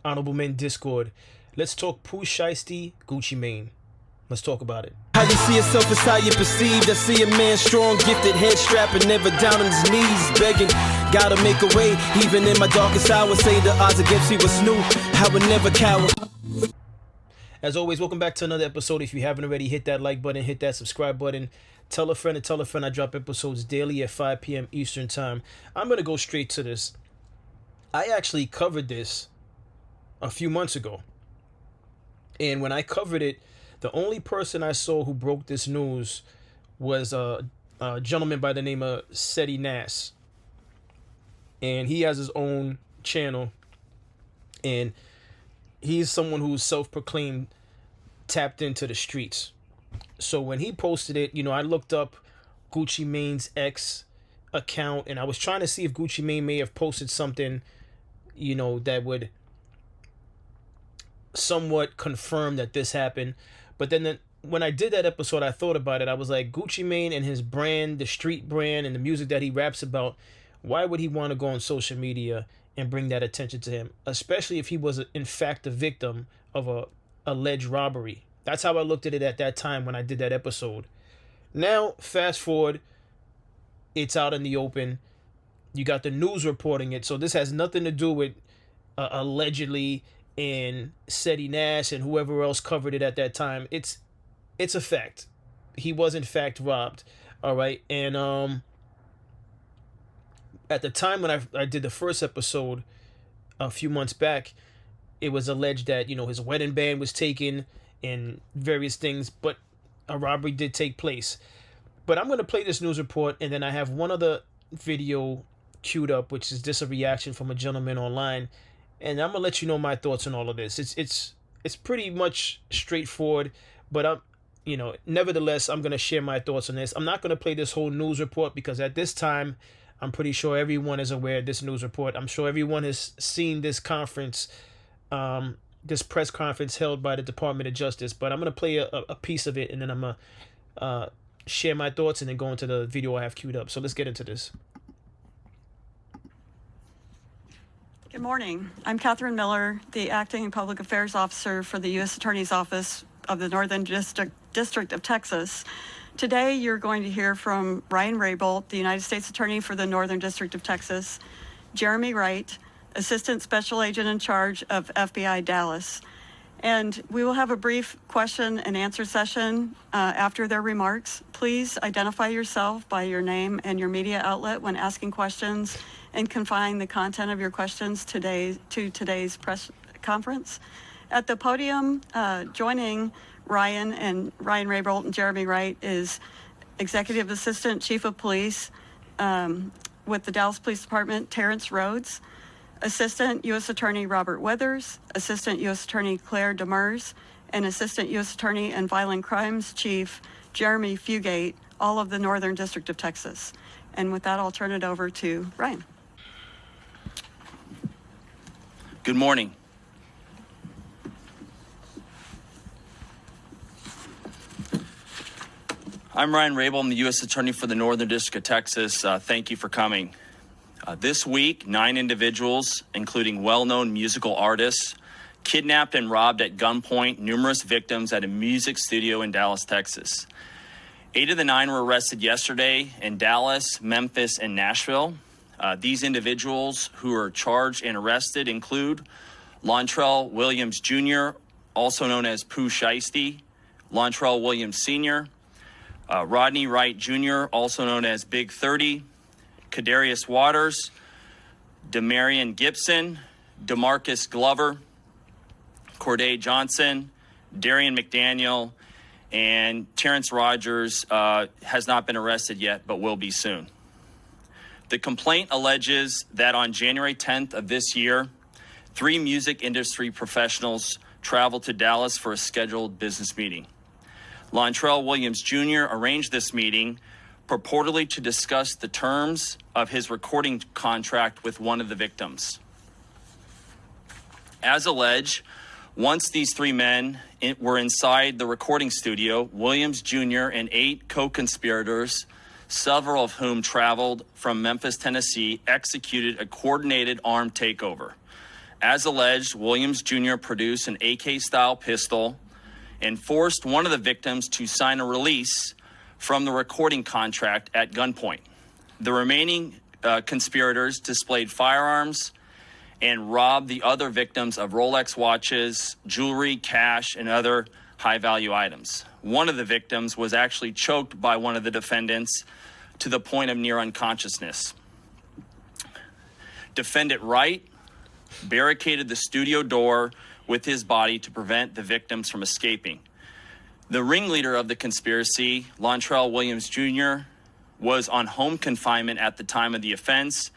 Honorable Men Discord. Let's talk Pooh, Shiesty, Gucci Mane. Let's talk about it. How you see yourself is how you perceived. I see a man strong, gifted, head strapping, never down on his knees, begging. Gotta make a way, even in my darkest hour. Say the odds against me was new. I would never cower. As always, welcome back to another episode. If you haven't already, hit that like button, hit that subscribe button. Tell a friend and tell a friend I drop episodes daily at 5 p.m. Eastern Time. I'm going to go straight to this. I actually covered this a few months ago. And when I covered it, the only person I saw who broke this news was a gentleman by the name of Seti Nas. And he has his own channel. And he's someone who's self-proclaimed tapped into the streets. So when he posted it, I looked up Gucci Mane's ex account. And I was trying to see if Gucci Mane may have posted something, that would somewhat confirm that this happened. But then when I did that episode, I thought about it. I was like, Gucci Mane and his brand, the street brand, and the music that he raps about, why would he want to go on social media and bring that attention to him? Especially if he was, in fact, a victim of a alleged robbery. That's how I looked at it at that time when I did that episode. Now, fast forward, it's out in the open. You got the news reporting it. So this has nothing to do with allegedly and Seti Nas and whoever else covered it at that time. It's a fact. He was in fact robbed. All right. And at the time when I did the first episode a few months back, it was alleged that, his wedding band was taken and various things, but a robbery did take place. But I'm going to play this news report, and then I have one other video queued up, which is just a reaction from a gentleman online. And I'm gonna let you know my thoughts on all of this. It's pretty much straightforward, but nevertheless, I'm gonna share my thoughts on this. I'm not gonna play this whole news report because at this time, I'm pretty sure everyone is aware of this news report. I'm sure everyone has seen this conference, this press conference held by the Department of Justice. But I'm gonna play a piece of it, and then I'm gonna share my thoughts, and then go into the video I have queued up. So let's get into this. Good morning. I'm Catherine Miller, the Acting Public Affairs Officer for the U.S. Attorney's Office of the Northern District of Texas. Today, you're going to hear from Ryan Raybolt, the United States Attorney for the Northern District of Texas, Jeremy Wright, Assistant Special Agent in charge of FBI Dallas. And we will have a brief question and answer session after their remarks. Please identify yourself by your name and your media outlet when asking questions, and confine the content of your questions to today's press conference. At the podium, joining Ryan Raybolt and Jeremy Wright is Executive Assistant Chief of Police with the Dallas Police Department, Terrence Rhodes, Assistant U.S. Attorney Robert Weathers, Assistant U.S. Attorney Claire Demers, and Assistant U.S. Attorney and Violent Crimes Chief Jeremy Fugate, all of the Northern District of Texas. And with that, I'll turn it over to Ryan. Good morning. I'm Ryan Raybolt. I'm the U.S. Attorney for the Northern District of Texas. Thank you for coming. This week, 9 individuals, including well-known musical artists, kidnapped and robbed at gunpoint numerous victims at a music studio in Dallas, Texas. 8 of the 9 were arrested yesterday in Dallas, Memphis, and Nashville. These individuals who are charged and arrested include Lontrell Williams Jr., also known as Pooh Shiesty, Lontrell Williams Sr., Rodney Wright Jr., also known as Big 30, Kadarius Waters, Demarion Gibson, DeMarcus Glover, Corday Johnson, Darian McDaniel, and Terrence Rogers has not been arrested yet, but will be soon. The complaint alleges that on January 10th of this year, 3 music industry professionals traveled to Dallas for a scheduled business meeting. Lontrell Williams Jr. arranged this meeting purportedly to discuss the terms of his recording contract with one of the victims. As alleged, once these 3 men were inside the recording studio, Williams Jr. and 8 co-conspirators, several of whom traveled from Memphis, Tennessee, executed a coordinated armed takeover. As alleged, Williams Jr. produced an AK-style pistol and forced one of the victims to sign a release from the recording contract at gunpoint. The remaining conspirators displayed firearms and robbed the other victims of Rolex watches, jewelry, cash, and other high-value items. One of the victims was actually choked by one of the defendants to the point of near unconsciousness. Defendant Wright barricaded the studio door with his body to prevent the victims from escaping. The ringleader of the conspiracy, Lontrell Williams Jr., was on home confinement at the time of the offense,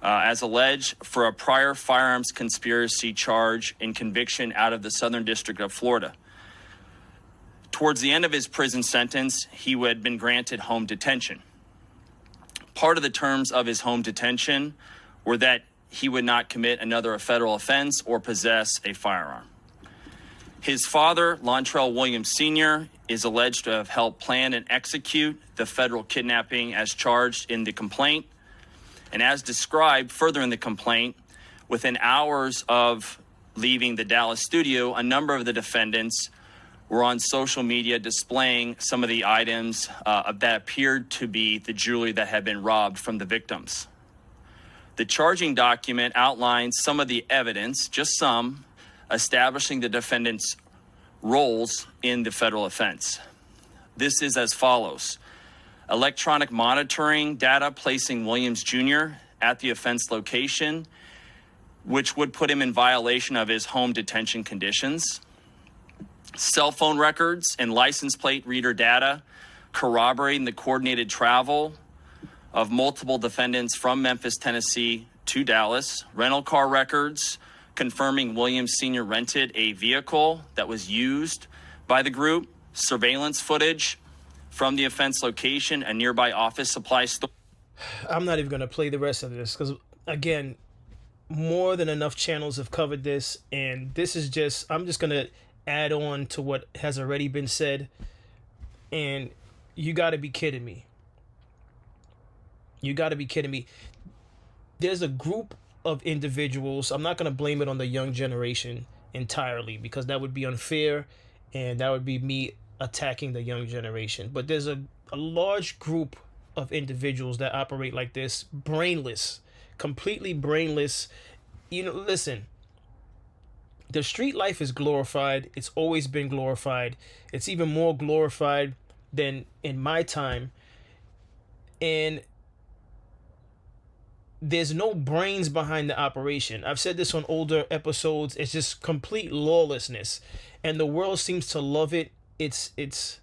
as alleged, for a prior firearms conspiracy charge and conviction out of the Southern District of Florida. Towards the end of his prison sentence, he had been granted home detention. Part of the terms of his home detention were that he would not commit another federal offense or possess a firearm. His father, Lontrell Williams Sr., is alleged to have helped plan and execute the federal kidnapping as charged in the complaint. And as described further in the complaint, within hours of leaving the Dallas studio, a number of the defendants were on social media displaying some of the items that appeared to be the jewelry that had been robbed from the victims. The charging document outlines some of the evidence, just some, establishing the defendants' roles in the federal offense. This is as follows: electronic monitoring data placing Williams Jr. at the offense location, which would put him in violation of his home detention conditions. Cell phone records and license plate reader data corroborating the coordinated travel of multiple defendants from Memphis, Tennessee to Dallas. Rental car records confirming Williams Sr. rented a vehicle that was used by the group. Surveillance footage from the offense location, a nearby office supply store. I'm not even going to play the rest of this because, again, more than enough channels have covered this, and this is just, I'm just going to add on to what has already been said, and you got to be kidding me. You got to be kidding me. There's a group of individuals, I'm not going to blame it on the young generation entirely because that would be unfair and that would be me attacking the young generation. But there's a large group of individuals that operate like this, brainless, completely brainless. You know, listen, the street life is glorified. It's always been glorified. It's even more glorified than in my time. And there's no brains behind the operation. I've said this on older episodes. It's just complete lawlessness. And the world seems to love it. It's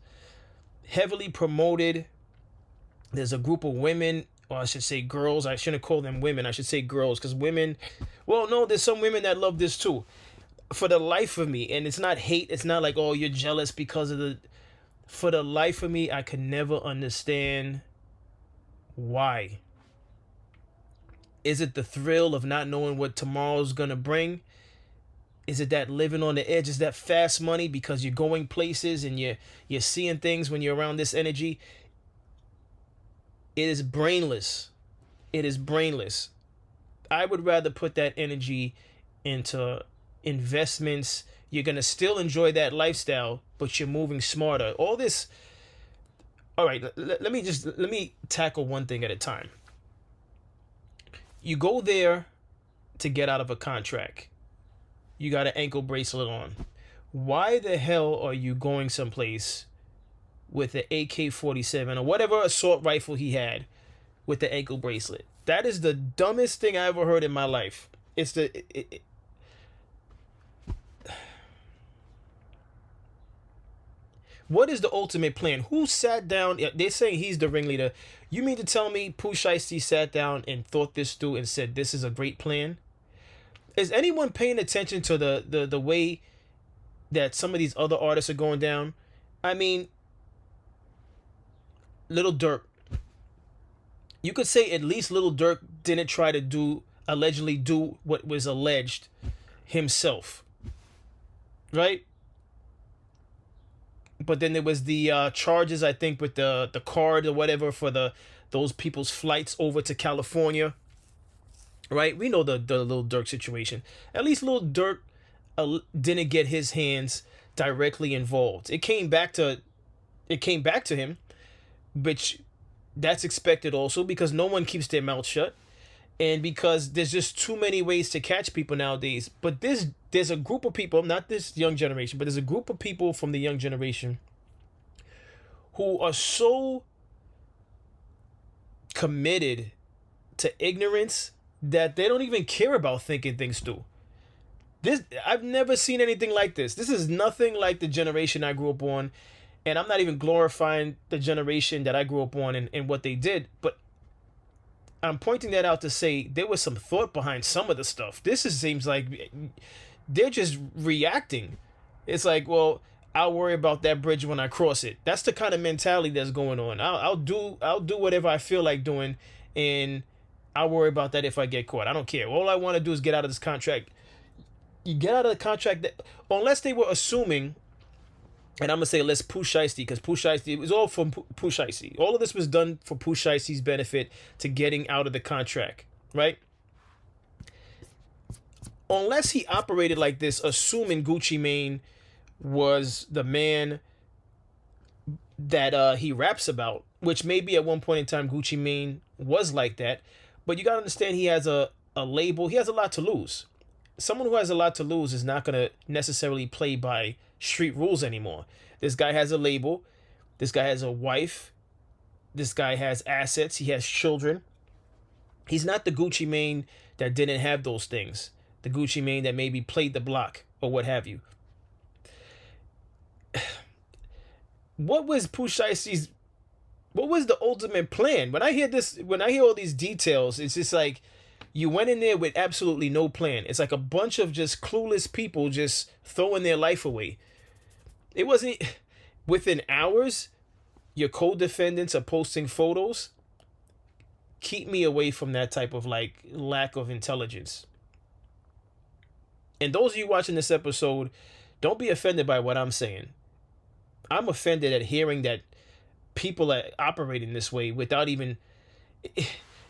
heavily promoted. There's a group of women, or I should say girls. I shouldn't call them women. I should say girls, because women, well, no, there's some women that love this too. For the life of me, and it's not hate. It's not like, oh, you're jealous because of the... For the life of me, I could never understand why. Is it the thrill of not knowing what tomorrow's gonna bring? Is it that living on the edge? Is that fast money because you're going places and you're seeing things when you're around this energy? It is brainless. It is brainless. I would rather put that energy into investments. You're gonna still enjoy that lifestyle, but you're moving smarter. All this. All right, let me tackle one thing at a time. You go there to get out of a contract. You got an ankle bracelet on. Why the hell are you going someplace with an AK-47 or whatever assault rifle he had with the ankle bracelet? That is the dumbest thing I ever heard in my life. It's what is the ultimate plan? Who sat down? They're saying he's the ringleader. You mean to tell me Pooh Shiesty sat down and thought this through and said this is a great plan? Is anyone paying attention to the way that some of these other artists are going down? I mean, Lil Durk. You could say at least Lil Durk didn't try to allegedly do what was alleged himself. Right? But then there was the charges, I think, with the card or whatever for those people's flights over to California. right? We know the Lil Durk situation. At least Lil Durk didn't get his hands directly involved. It came back to him, which that's expected also because no one keeps their mouth shut, and because there's just too many ways to catch people nowadays. But there's a group of people, not this young generation, but there's a group of people from the young generation who are so committed to ignorance that they don't even care about thinking things through. This I've never seen anything like this. This is nothing like the generation I grew up on, and I'm not even glorifying the generation that I grew up on and what they did, but I'm pointing that out to say there was some thought behind some of the stuff. Seems like they're just reacting. It's like, well, I'll worry about that bridge when I cross it. That's the kind of mentality that's going on. I'll do whatever I feel like doing, and I'll worry about that if I get caught. I don't care. All I want to do is get out of this contract. You get out of the contract unless they were assuming, and I'm gonna say let's Pooh Shiesty, because Pooh Shiesty, it was all from Pooh Shiesty. All of this was done for Pooh Shiesty's benefit to getting out of the contract, right? Unless he operated like this, assuming Gucci Mane was the man that he raps about, which maybe at one point in time Gucci Mane was like that, but you gotta understand he has a label. He has a lot to lose. Someone who has a lot to lose is not gonna necessarily play by street rules anymore. This guy has a label. This guy has a wife. This guy has assets. He has children. He's not the Gucci Mane that didn't have those things. The Gucci Mane that maybe played the block or what have you. What was Pooh Shiesty's? What was the ultimate plan? When I hear all these details, it's just like you went in there with absolutely no plan. It's like a bunch of just clueless people just throwing their life away. It wasn't within hours. Your co-defendants are posting photos. Keep me away from that type of like lack of intelligence. And those of you watching this episode, don't be offended by what I'm saying. I'm offended at hearing that people are operating this way without even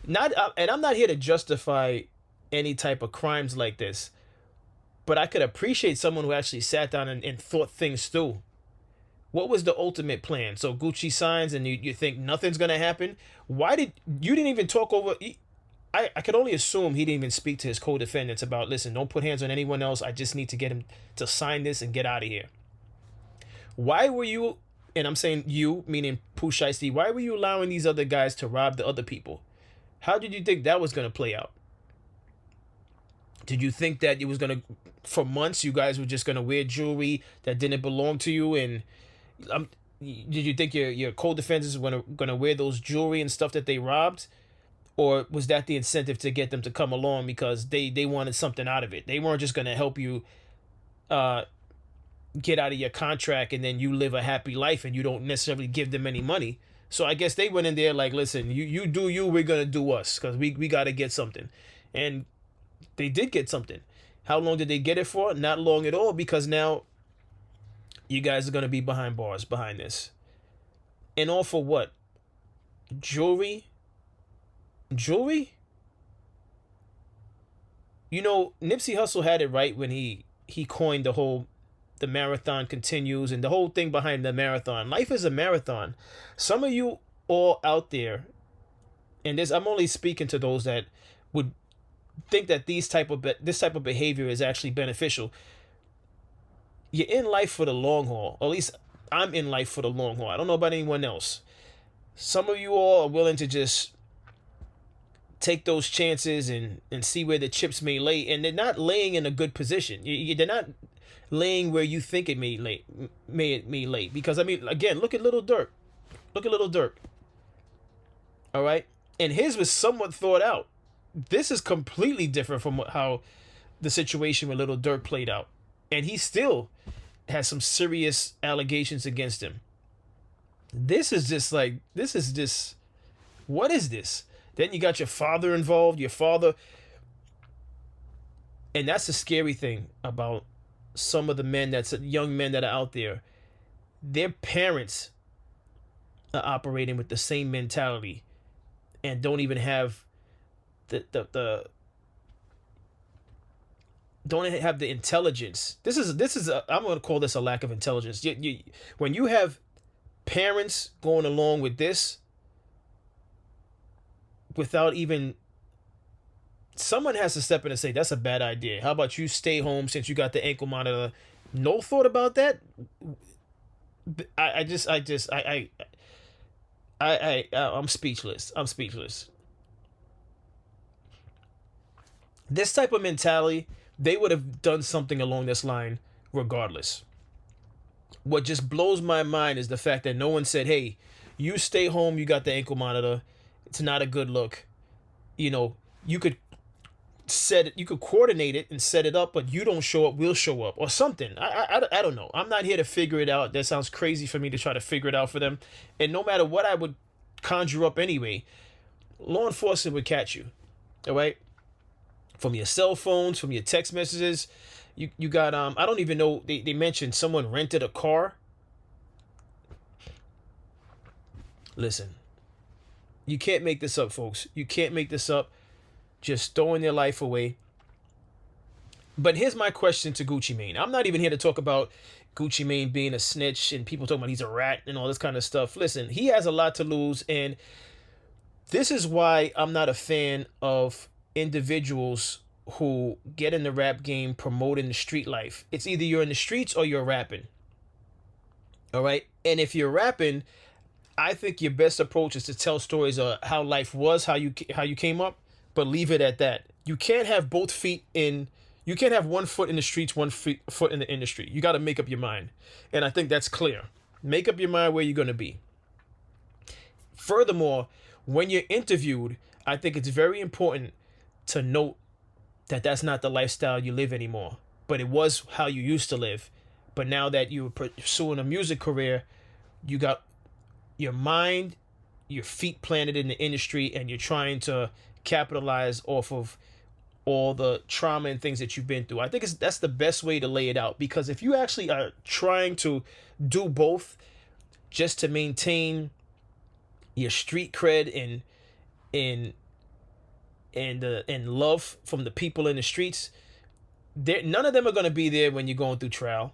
and I'm not here to justify any type of crimes like this, but I could appreciate someone who actually sat down and thought things through. What was the ultimate plan? So Gucci signs and you think nothing's gonna happen? Why didn't even talk over? I could only assume he didn't even speak to his co-defendants about, listen, don't put hands on anyone else. I just need to get him to sign this and get out of here. Why were you, and I'm saying you, meaning Pooh Shiesty, why were you allowing these other guys to rob the other people? How did you think that was going to play out? Did you think that it was going to, for months, you guys were just going to wear jewelry that didn't belong to you? And did you think your co-defendants were going to wear those jewelry and stuff that they robbed? Or was that the incentive to get them to come along because they wanted something out of it? They weren't just going to help you get out of your contract and then you live a happy life and you don't necessarily give them any money. So I guess they went in there like, listen, you do you, we're going to do us, because we got to get something. And they did get something. How long did they get it for? Not long at all, because now you guys are going to be behind bars behind this. And all for what? Jewelry? You know, Nipsey Hussle had it right when he coined the marathon continues and the whole thing behind the marathon. Life is a marathon. Some of you all out there, and I'm only speaking to those that would think that this type of behavior is actually beneficial. You're in life for the long haul. Or at least I'm in life for the long haul. I don't know about anyone else. Some of you all are willing to just take those chances and see where the chips may lay, and they're not laying in a good position. They're not laying where you think it may lay. Because I mean, again, look at Little Durk. All right, and his was somewhat thought out. This is completely different from how the situation with Little Durk played out, and he still has some serious allegations against him. This is just what is this? Then you got your father involved, and that's the scary thing about some of the young men that are out there. Their parents are operating with the same mentality and don't even have the don't have the intelligence. I'm going to call this a lack of intelligence. When you have parents going along with this without even, someone has to step in and say that's a bad idea. How about you stay home since you got the ankle monitor? No thought about that. I'm speechless. I'm speechless. This type of mentality, they would have done something along this line regardless. What just blows my mind is the fact that no one said, hey, you stay home, you got the ankle monitor, it's not a good look. You know, you could coordinate it and set it up, but you don't show up, we'll show up, or something. I don't know. I'm not here to figure it out. That sounds crazy for me to try to figure it out for them. And no matter what I would conjure up anyway, law enforcement would catch you. All right? From your cell phones, from your text messages. You got, I don't even know, they mentioned someone rented a car. Listen, you can't make this up, folks. You can't make this up. Just throwing their life away. But here's my question to Gucci Mane. I'm not even here to talk about Gucci Mane being a snitch and people talking about he's a rat and all this kind of stuff. Listen, he has a lot to lose, and this is why I'm not a fan of individuals who get in the rap game promoting the street life. It's either you're in the streets or you're rapping. All right? And if you're rapping, I think your best approach is to tell stories of how life was, how you came up, but leave it at that. You can't have both feet in, you can't have one foot in the streets, one foot in the industry. You got to make up your mind. And I think that's clear. Make up your mind where you're going to be. Furthermore, when you're interviewed, I think it's very important to note that that's not the lifestyle you live anymore, but it was how you used to live. But now that you're pursuing a music career, you got your mind, your feet planted in the industry, and you're trying to capitalize off of all the trauma and things that you've been through. I think that's the best way to lay it out, because if you actually are trying to do both just to maintain your street cred and love from the people in the streets, none of them are going to be there when you're going through trial.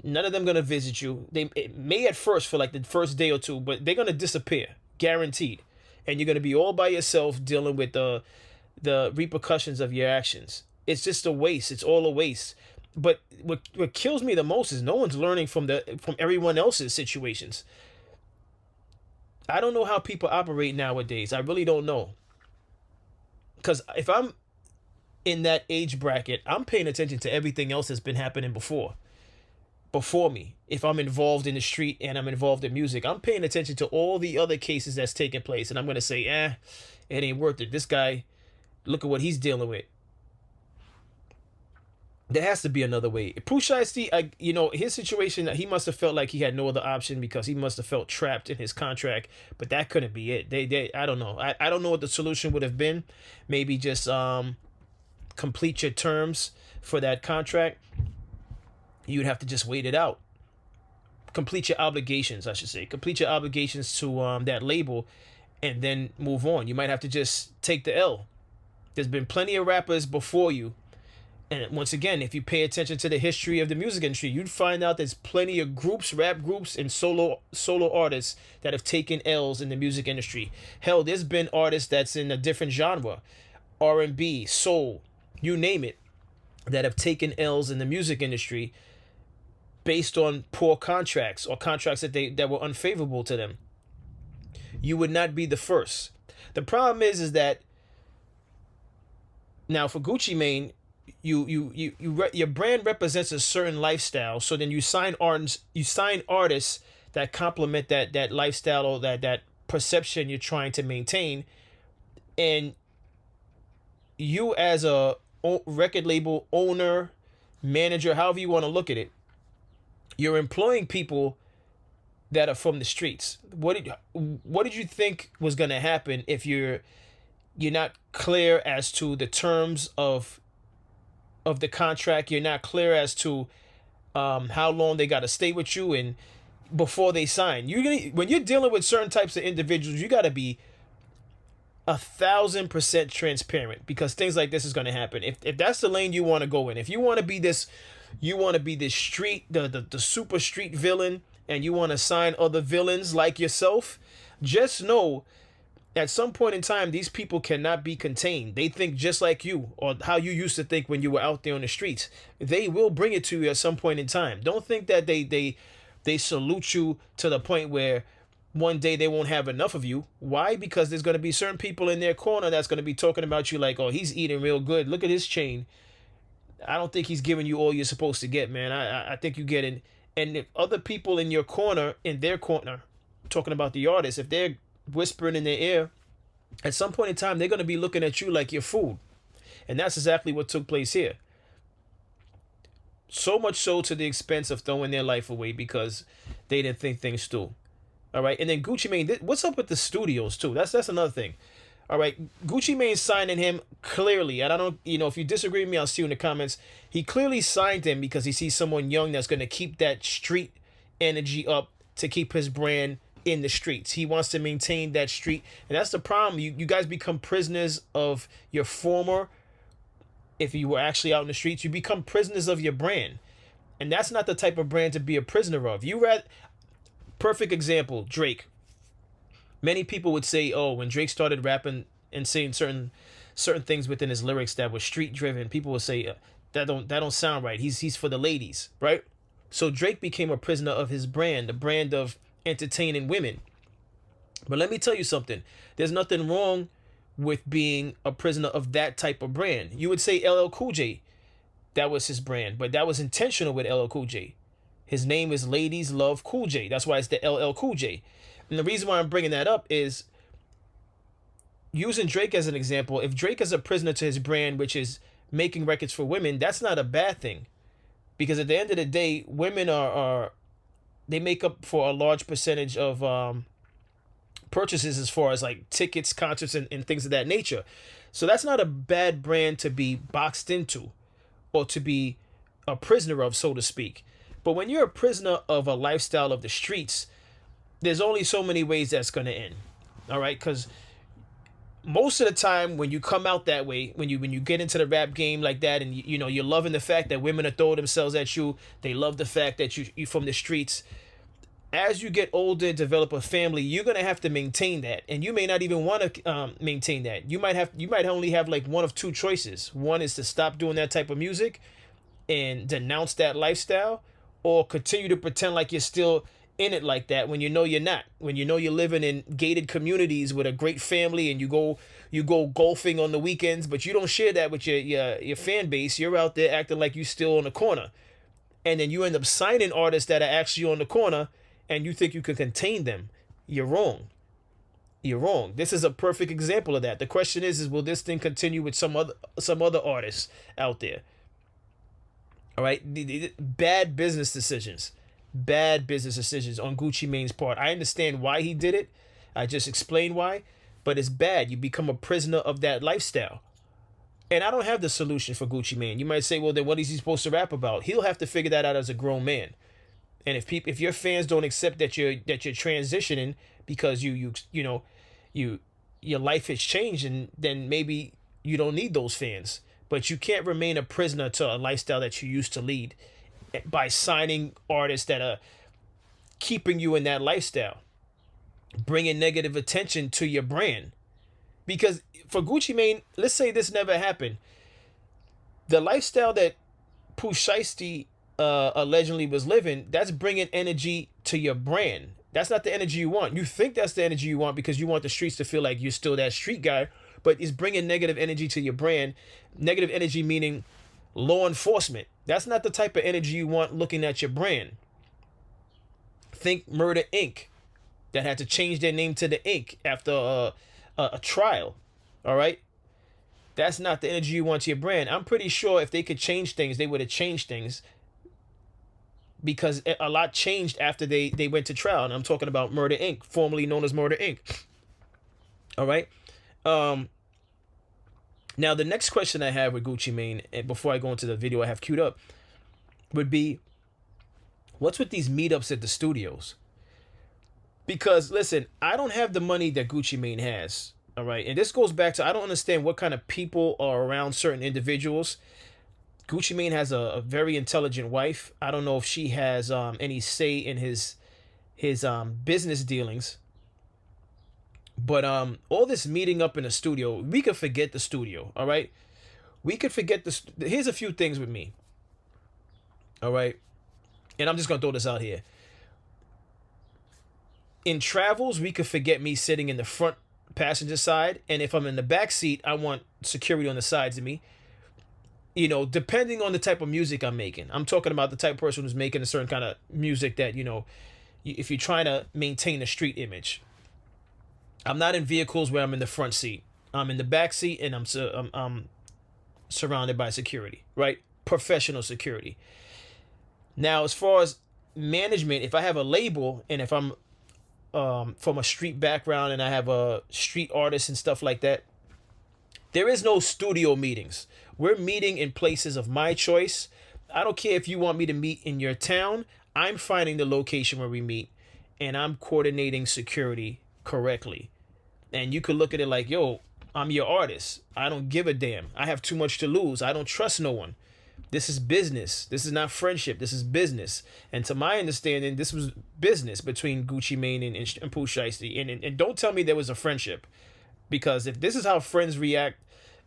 None of them going to visit you. It may at first for like the first day or two, but they're going to disappear, guaranteed. And you're going to be all by yourself dealing with the repercussions of your actions. It's just a waste. It's all a waste. But what kills me the most is no one's learning from everyone else's situations. I don't know how people operate nowadays. I really don't know. Because if I'm in that age bracket, I'm paying attention to everything else that's been happening before me. If I'm involved in the street and I'm involved in music, I'm paying attention to all the other cases that's taking place, and I'm going to say, it ain't worth it. This guy, look at what he's dealing with. There has to be another way. Pooh Shiesty, his situation, he must have felt like he had no other option because he must have felt trapped in his contract, but that couldn't be it. I don't know. I don't know what the solution would have been. Maybe just complete your terms for that contract. You'd have to just wait it out. Complete your obligations, I should say. Complete your obligations to that label and then move on. You might have to just take the L. There's been plenty of rappers before you. And once again, if you pay attention to the history of the music industry, you'd find out there's plenty of groups, rap groups, and solo artists that have taken L's in the music industry. Hell, there's been artists that's in a different genre, R&B, soul, you name it, that have taken L's in the music industry based on poor contracts or contracts that were unfavorable to them. You would not be the first. The problem is that now for Gucci Mane, your brand represents a certain lifestyle, so then you sign artists that complement that lifestyle or that perception you're trying to maintain, and you as a record label owner, manager, however you want to look at it, you're employing people that are from the streets. What did you think was going to happen if you're not clear as to the terms of the contract? You're not clear as to how long they got to stay with you and before they sign. When you're dealing with certain types of individuals, you got to be 1,000% transparent, because things like this is going to happen. If that's the lane you want to go in, if you want to be this, you want to be this street, the super street villain, and you want to sign other villains like yourself, just know at some point in time, these people cannot be contained. They think just like you, or how you used to think when you were out there on the streets. They will bring it to you at some point in time. Don't think that they salute you to the point where one day they won't have enough of you. Why? Because there's going to be certain people in their corner that's going to be talking about you like, oh, he's eating real good. Look at his chain. I don't think he's giving you all you're supposed to get, man. I think you're getting. And if other people in your corner, in their corner, talking about the artist, if they're whispering in their ear, at some point in time they're going to be looking at you like you're food. And that's exactly what took place here. So much so to the expense of throwing their life away because they didn't think things through. All right, and then Gucci Mane, what's up with the studios too? That's another thing. All right, Gucci Mane signing him clearly, and I don't, if you disagree with me, I'll see you in the comments. He clearly signed him because he sees someone young that's going to keep that street energy up, to keep his brand in the streets. He wants to maintain that street, and that's the problem. You guys become prisoners of your former. If you were actually out in the streets, you become prisoners of your brand, and that's not the type of brand to be a prisoner of. Perfect example, Drake. Many people would say, oh, when Drake started rapping and saying certain things within his lyrics that were street driven, people would say that don't sound right. He's for the ladies, right? So Drake became a prisoner of his brand, the brand of entertaining women. But let me tell you something. There's nothing wrong with being a prisoner of that type of brand. You would say LL Cool J, that was his brand, but that was intentional with LL Cool J. His name is Ladies Love Cool J. That's why it's the LL Cool J. And the reason why I'm bringing that up is using Drake as an example. If Drake is a prisoner to his brand, which is making records for women, that's not a bad thing. Because at the end of the day, women they make up for a large percentage of purchases as far as like tickets, concerts, and things of that nature. So that's not a bad brand to be boxed into or to be a prisoner of, so to speak. But when you're a prisoner of a lifestyle of the streets, there's only so many ways that's going to end. All right? Because most of the time when you come out that way, when you get into the rap game like that, and you're loving the fact that women are throwing themselves at you, they love the fact that you're from the streets. As you get older, develop a family, you're gonna have to maintain that, and you may not even want to maintain that. You might only have like one of two choices. One is to stop doing that type of music and denounce that lifestyle, or continue to pretend like you're still in it like that when you know you're not. When you know you're living in gated communities with a great family, and you go golfing on the weekends, but you don't share that with your fan base. You're out there acting like you still on the corner, and then you end up signing artists that are actually on the corner, and you think you can contain them. You're wrong. You're wrong. This is a perfect example of that. The question is will this thing continue with some other artists out there? All right, bad business decisions on Gucci Mane's part. I understand why he did it. I just explained why, but it's bad. You become a prisoner of that lifestyle. And I don't have the solution for Gucci Mane. You might say, well, then what is he supposed to rap about? He'll have to figure that out as a grown man. And if your fans don't accept that you're transitioning because your life has changed, and then maybe you don't need those fans. But you can't remain a prisoner to a lifestyle that you used to lead by signing artists that are keeping you in that lifestyle, bringing negative attention to your brand. Because for Gucci Mane, let's say this never happened. The lifestyle that Pooh Shiesty allegedly was living, that's bringing energy to your brand. That's not the energy you want. You think that's the energy you want because you want the streets to feel like you're still that street guy, but it's bringing negative energy to your brand. Negative energy meaning law enforcement. That's not the type of energy you want looking at your brand. Think Murder Inc. that had to change their name to the Inc. after a trial. All right? That's not the energy you want to your brand. I'm pretty sure if they could change things, they would have changed things, because a lot changed after they went to trial. And I'm talking about Murder Inc., formerly known as Murder Inc. All right? Now, the next question I have with Gucci Mane, and before I go into the video I have queued up, would be, what's with these meetups at the studios? Because, listen, I don't have the money that Gucci Mane has. All right, and this goes back to I don't understand what kind of people are around certain individuals. Gucci Mane has a very intelligent wife. I don't know if she has any say in his business dealings. But all this meeting up in the studio, we could forget the studio. All right, we could forget the. Here's a few things with me. All right, and I'm just gonna throw this out here. In travels, we could forget me sitting in the front passenger side, and if I'm in the back seat, I want security on the sides of me. You know, depending on the type of music I'm making. I'm talking about the type of person who's making a certain kind of music that, you know, if you're trying to maintain a street image. I'm not in vehicles where I'm in the front seat. I'm in the back seat, and I'm surrounded by security, right? Professional security. Now, as far as management, if I have a label and if I'm from a street background and I have a street artist and stuff like that, there is no studio meetings. We're meeting in places of my choice. I don't care if you want me to meet in your town. I'm finding the location where we meet, and I'm coordinating security correctly. And you could look at it like, yo, I'm your artist. I don't give a damn. I have too much to lose. I don't trust no one. This is business. This is not friendship. This is business. And to my understanding, this was business between Gucci Mane and Pooh Shiesty. And don't tell me there was a friendship. Because if this is how friends react,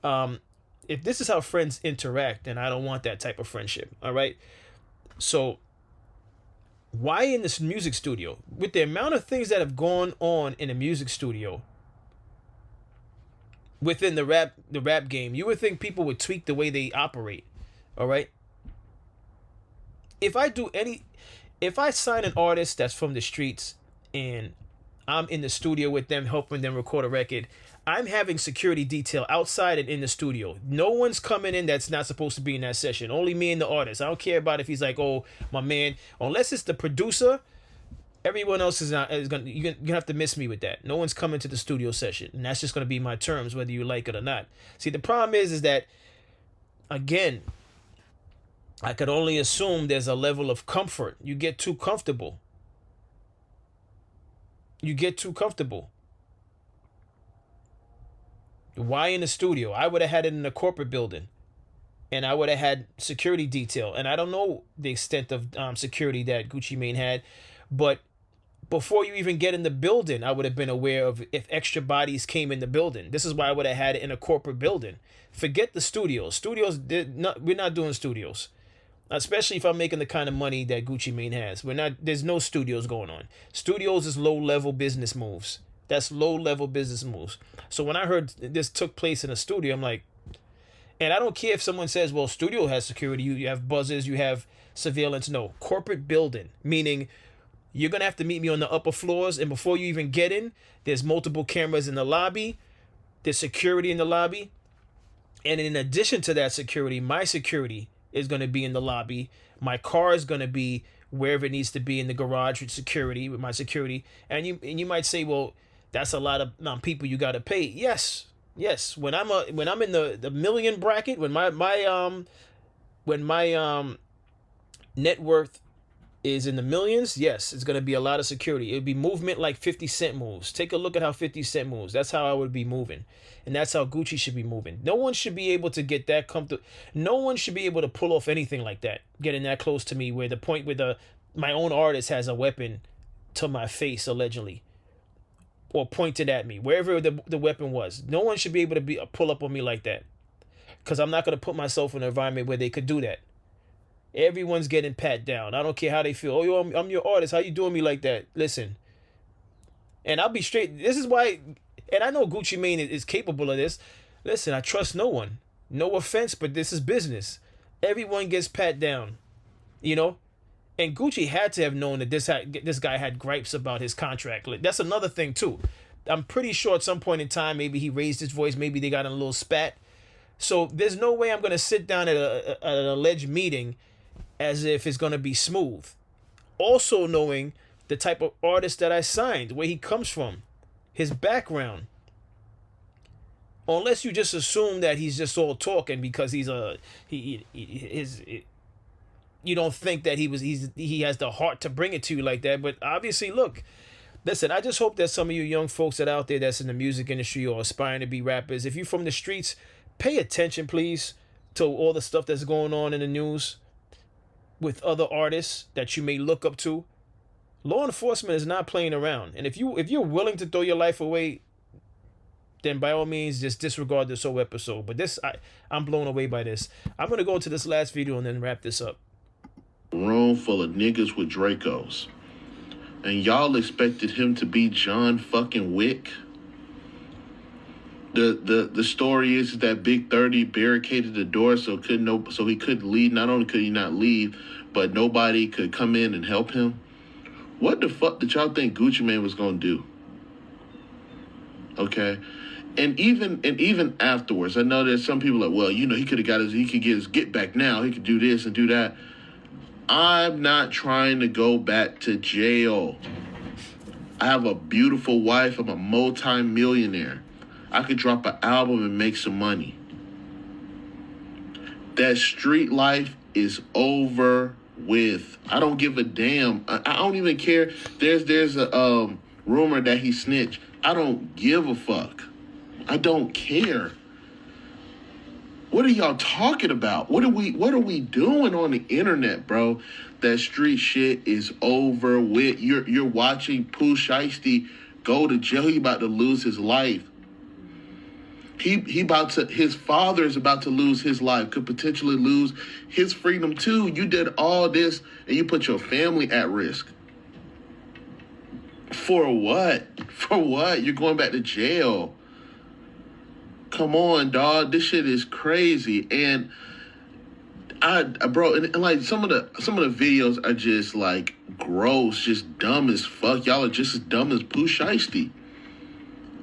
if this is how friends interact, then I don't want that type of friendship. All right? So why in this music studio? With the amount of things that have gone on in a music studio, within the rap game, you would think people would tweak the way they operate. All right. If I sign an artist that's from the streets and I'm in the studio with them, helping them record a record, I'm having security detail outside and in the studio. No one's coming in that's not supposed to be in that session. Only me and the artist. I don't care about if he's like, oh, my man. Unless it's the producer, everyone else is gonna. You're gonna have to miss me with that. No one's coming to the studio session, and that's just gonna be my terms, whether you like it or not. See, the problem is that, again, I could only assume there's a level of comfort. You get too comfortable. You get too comfortable. Why in the studio? I would have had it in a corporate building, and I would have had security detail. And I don't know the extent of security that Gucci Mane had, but before you even get in the building, I would have been aware of if extra bodies came in the building. This is why I would have had it in a corporate building. Forget the studios. We're not doing studios. Especially if I'm making the kind of money that Gucci Mane has. There's no studios going on. Studios is low-level business moves. That's low-level business moves. So when I heard this took place in a studio, I'm like, and I don't care if someone says, well, studio has security, you have buzzers, you have surveillance. No, corporate building, meaning you're going to have to meet me on the upper floors, and before you even get in, there's multiple cameras in the lobby, there's security in the lobby, and in addition to that security, my security is going to be in the lobby. My car is going to be wherever it needs to be in the garage with security, with my security. And you might say, well, that's a lot of people you got to pay. Yes. When I'm in the million bracket, when my net worth is in the millions, yes, it's going to be a lot of security. It would be movement like 50 Cent moves. Take a look at how 50 Cent moves. That's how I would be moving. And that's how Gucci should be moving. No one should be able to get that comfortable. No one should be able to pull off anything like that, getting that close to me, where the point where my own artist has a weapon to my face, allegedly, or pointed at me, wherever the weapon was. No one should be able to pull up on me like that, because I'm not going to put myself in an environment where they could do that. Everyone's getting pat down. I don't care how they feel. Oh, yo, I'm your artist. How you doing me like that? Listen. And I'll be straight. This is why, and I know Gucci Mane is capable of this. Listen, I trust no one. No offense, but this is business. Everyone gets pat down, you know? And Gucci had to have known that this guy had gripes about his contract. That's another thing, too. I'm pretty sure at some point in time, maybe he raised his voice. Maybe they got in a little spat. So there's no way I'm going to sit down at an alleged meeting as if it's going to be smooth. Also knowing the type of artist that I signed, where he comes from, his background. Unless you just assume that he's just all talking because you don't think that he has the heart to bring it to you like that. But obviously, look, Listen, I just hope that some of you young folks that are out there that's in the music industry or aspiring to be rappers, if you're from the streets, pay attention, please, to all the stuff that's going on in the news with other artists that you may look up to. Law enforcement is not playing around, and if you're willing to throw your life away, then by all means just disregard this whole episode. But I'm blown away by this. I'm gonna go to this last video and then wrap this up. Room full of niggas with Dracos. And y'all expected him to be John fucking Wick? The story is that Big 30 barricaded the door so he couldn't leave. Not only could he not leave, but nobody could come in and help him. What the fuck did y'all think Gucci Mane was gonna do? Okay. And even afterwards, I know there's some people like, well, you know, he could get his get back now. He could do this and do that. I'm not trying to go back to jail. I have a beautiful wife. I'm a multi-millionaire. I could drop an album and make some money. That street life is over with. I don't give a damn. I don't even care. There's a rumor that he snitched. I don't give a fuck. I don't care. What are y'all talking about? What are we doing on the internet, bro? That street shit is over with. You're watching Pooh Shiesty go to jail. He about to lose his life. His father is about to lose his life, could potentially lose his freedom too. You did all this and you put your family at risk. For what? For what? You're going back to jail. Come on, dog. This shit is crazy. And bro, and like some of the videos are just like gross, just dumb as fuck. Y'all are just as dumb as Pooh Shiesty.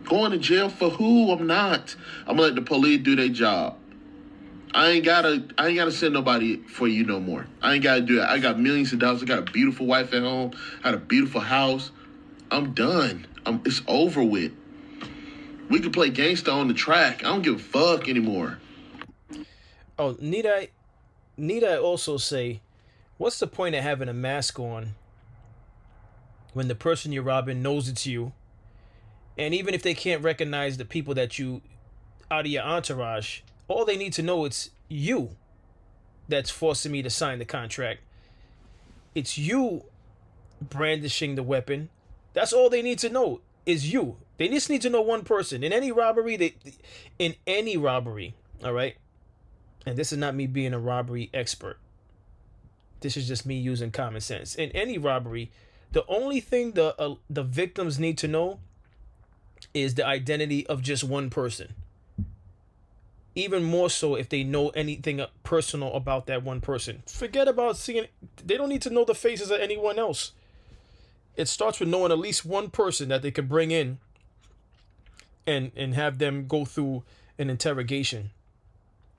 Going to jail for who? I'm not. I'm gonna let the police do their job. I ain't gotta send nobody for you no more. I ain't gotta do it. I got millions of dollars. I got a beautiful wife at home. I got a beautiful house. I'm done. It's over with. We could play gangsta on the track. I don't give a fuck anymore. Oh, need I also say, what's the point of having a mask on when the person you're robbing knows it's you? And even if they can't recognize the people that you out of your entourage, all they need to know it's you that's forcing me to sign the contract. It's you brandishing the weapon. That's all they need to know is you. They just need to know one person. In any robbery, all right? And this is not me being a robbery expert. This is just me using common sense. In any robbery, the only thing the victims need to know is the identity of just one person. Even more so if they know anything personal about that one person. Forget about seeing. They don't need to know the faces of anyone else. It starts with knowing at least one person that they could bring in and have them go through an interrogation.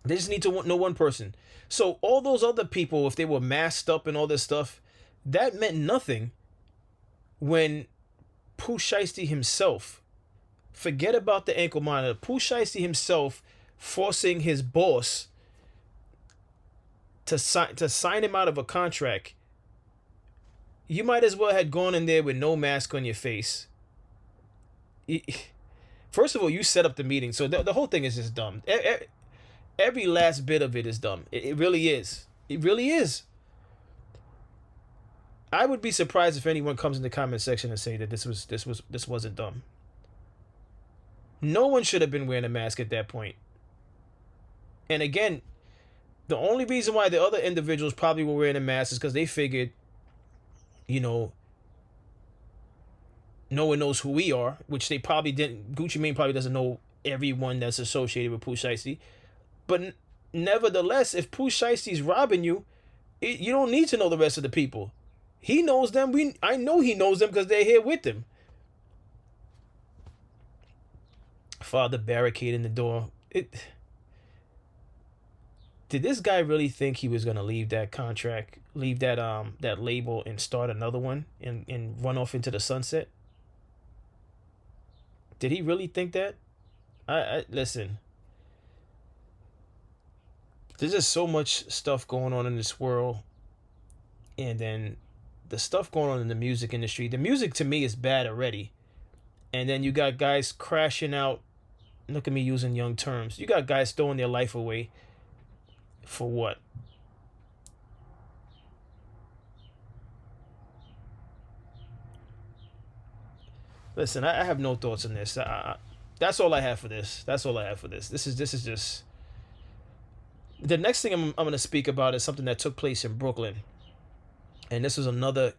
They just need to know one person. So all those other people, if they were masked up and all this stuff, that meant nothing when Pooh Shiesty himself, forget about the ankle monitor, Pooh Shiesty himself forcing his boss to sign him out of a contract. You might as well have gone in there with no mask on your face. First of all, you set up the meeting, so the whole thing is just dumb. Every last bit of it is dumb. It really is. It really is. I would be surprised if anyone comes in the comment section and say that this wasn't dumb. No one should have been wearing a mask at that point. And again, the only reason why the other individuals probably were wearing a mask is because they figured, you know, no one knows who we are, which they probably didn't. Gucci Mane probably doesn't know everyone that's associated with Pooh Shiesty. But nevertheless, if Pooh Shiesty's robbing you, you don't need to know the rest of the people. He knows them. I know he knows them because they're here with him. Father barricading the door. Did this guy really think he was gonna leave that contract, leave that that label, and start another one and run off into the sunset? Did he really think that? I listen. There's just so much stuff going on in this world, and then the stuff going on in the music industry. The music to me is bad already. And then you got guys crashing out. Look at me using young terms. You got guys throwing their life away for what? Listen, I have no thoughts on this. That's all I have for this. That's all I have for this. This is just. The next thing I'm going to speak about is something that took place in Brooklyn. And this was another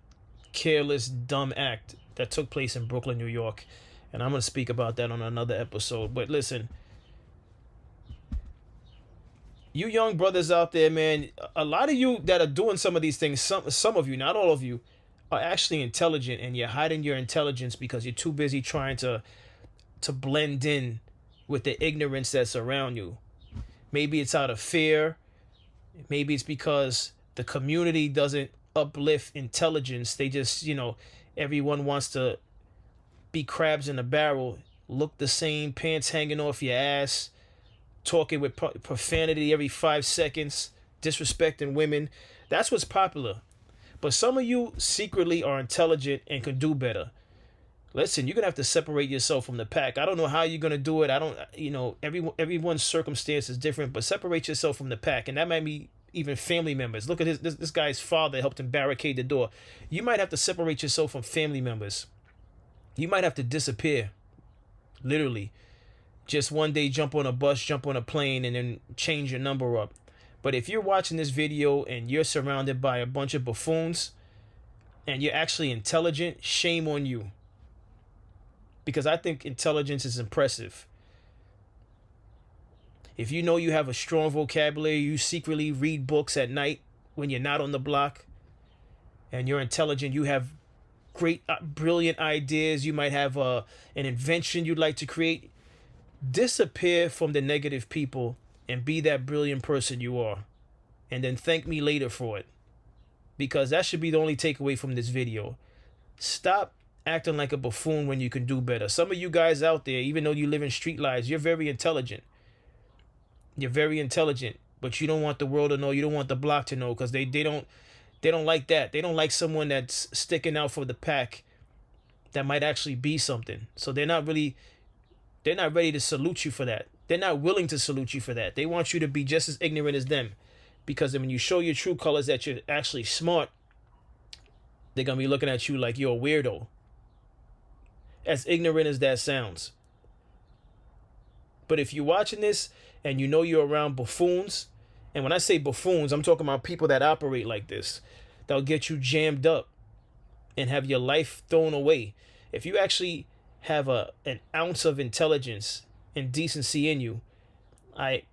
careless, dumb act that took place in Brooklyn, New York. And I'm going to speak about that on another episode. But listen, you young brothers out there, man, a lot of you that are doing some of these things, some of you, not all of you, are actually intelligent, and you're hiding your intelligence because you're too busy trying to blend in with the ignorance that's around you. Maybe it's out of fear. Maybe it's because the community doesn't uplift intelligence. They just, everyone wants to be crabs in a barrel, look the same, pants hanging off your ass, talking with profanity every 5 seconds, disrespecting women. That's what's popular. But some of you secretly are intelligent and can do better. Listen, you're going to have to separate yourself from the pack. I don't know how you're going to do it. Everyone's circumstance is different, but separate yourself from the pack. And that might be even family members. Look at this guy's father helped him barricade the door. You might have to separate yourself from family members. You might have to disappear. Literally. Just one day jump on a bus, jump on a plane, and then change your number up. But if you're watching this video and you're surrounded by a bunch of buffoons and you're actually intelligent, shame on you. Because I think intelligence is impressive. If you know you have a strong vocabulary, you secretly read books at night when you're not on the block, and you're intelligent, you have great, brilliant ideas, you might have an invention you'd like to create, disappear from the negative people and be that brilliant person you are. And then thank me later for it. Because that should be the only takeaway from this video. Stop acting like a buffoon when you can do better. Some of you guys out there, even though you live in street lives, you're very intelligent. You're very intelligent. But you don't want the world to know. You don't want the block to know. Because they don't like that. They don't like someone that's sticking out for the pack that might actually be something. So they're not ready to salute you for that. They're not willing to salute you for that. They want you to be just as ignorant as them. Because when you show your true colors that you're actually smart, they're going to be looking at you like you're a weirdo. As ignorant as that sounds. But if you're watching this and you know you're around buffoons, and when I say buffoons, I'm talking about people that operate like this. They'll get you jammed up and have your life thrown away. If you actually have an ounce of intelligence and decency in you, I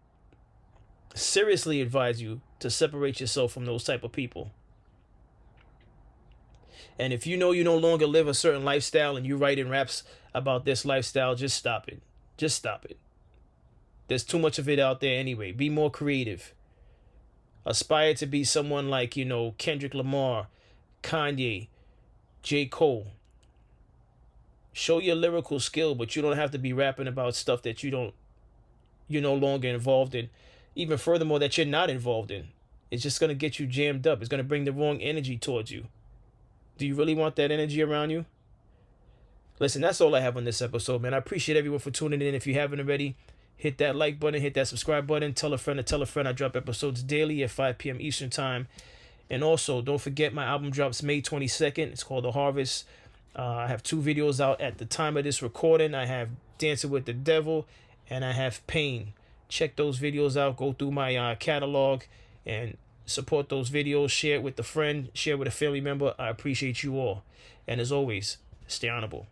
seriously advise you to separate yourself from those type of people. And if you know you no longer live a certain lifestyle and you write in raps about this lifestyle, just stop it. Just stop it. There's too much of it out there anyway. Be more creative. Aspire to be someone like, Kendrick Lamar, Kanye, J. Cole. Show your lyrical skill, but you don't have to be rapping about stuff that you're no longer involved in. Even furthermore, that you're not involved in. It's just going to get you jammed up. It's going to bring the wrong energy towards you. Do you really want that energy around you? Listen, that's all I have on this episode, man. I appreciate everyone for tuning in. If you haven't already, hit that like button, hit that subscribe button, tell a friend to tell a friend. I drop episodes daily at 5 p.m. Eastern Time. And also, don't forget my album drops May 22nd. It's called The Harvest. I have 2 videos out at the time of this recording. I have Dancing with the Devil and I have Pain. Check those videos out. Go through my catalog and support those videos. Share it with a friend. Share it with a family member. I appreciate you all. And as always, stay honorable.